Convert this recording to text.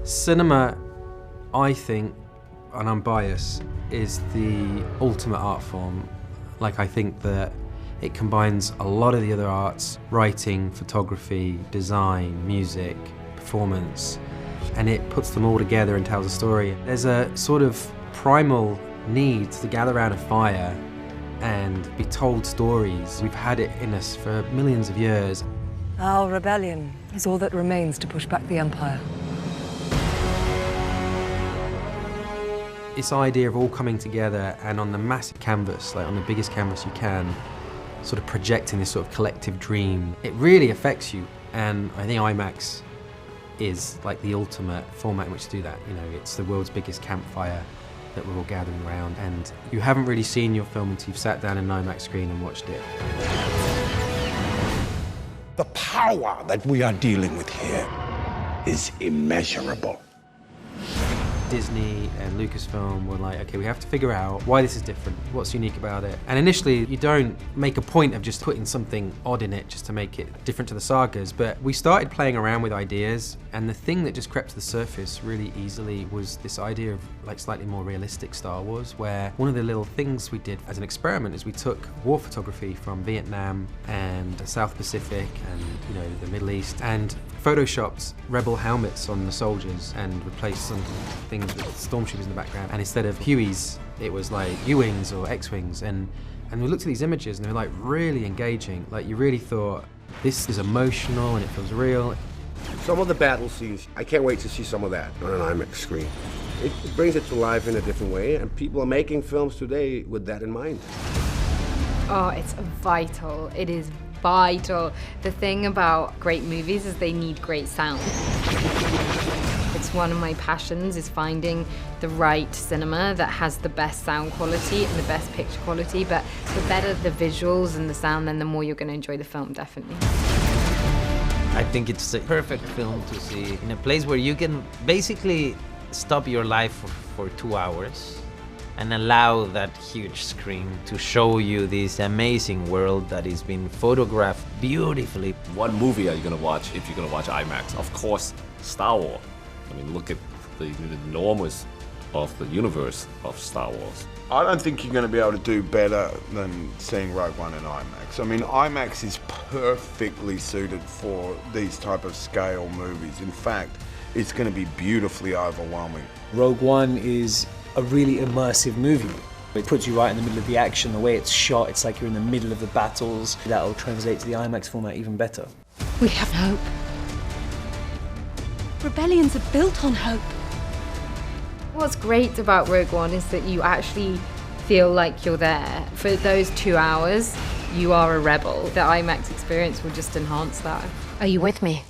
Cinema, I think, and I'm biased, is the ultimate art form. Like, I think that it combines a lot of the other arts, writing, photography, design, music, performance, and it puts them all together and tells a story. There's a sort of primal need to gather around a fire and be told stories. We've had it in us for millions of years. Our rebellion is all that remains to push back the Empire. This idea of all coming together and on the massive canvas, like on the biggest canvas you can, sort of projecting this sort of collective dream, it really affects you. And I think IMAX is like the ultimate format in which to do that. You know, it's the world's biggest campfire that we're all gathering around, and you haven't really seen your film until you've sat down in an IMAX screen and watched it. The power that we are dealing with here is immeasurable. Disney and Lucasfilm were like, okay, we have to figure out why this is different, what's unique about it. And initially, you don't make a point of just putting something odd in it just to make it different to the sagas, but we started playing around with ideas, and the thing that just crept to the surface really easily was this idea of like slightly more realistic Star Wars, where one of the little things we did as an experiment is we took war photography from Vietnam and the South Pacific and, you know, the Middle East, and photoshopped rebel helmets on the soldiers and replaced some things with stormtroopers in the background. And instead of Hueys, it was like U-wings or X-wings. And we looked at these images and they were like really engaging. Like, you really thought, this is emotional and it feels real. Some of the battle scenes, I can't wait to see some of that on an IMAX screen. It brings it to life in a different way, and people are making films today with that in mind. Oh, it's vital. It is vital. The thing about great movies is they need great sound. It's one of my passions, is finding the right cinema that has the best sound quality and the best picture quality, but the better the visuals and the sound, then the more you're going to enjoy the film, definitely. I think it's a perfect film to see in a place where you can basically stop your life for 2 hours and allow that huge screen to show you this amazing world that is being photographed beautifully. What movie are you going to watch if you're going to watch IMAX? Of course, Star Wars. I mean, look at the enormous of the universe of Star Wars. I don't think you're going to be able to do better than seeing Rogue One in IMAX. I mean, IMAX is perfectly suited for these type of scale movies. In fact, it's going to be beautifully overwhelming. Rogue One is a really immersive movie. It puts you right in the middle of the action. The way it's shot, it's like you're in the middle of the battles. That'll translate to the IMAX format even better. We have hope. Rebellions are built on hope. What's great about Rogue One is that you actually feel like you're there. For those 2 hours, you are a rebel. The IMAX experience will just enhance that. Are you with me?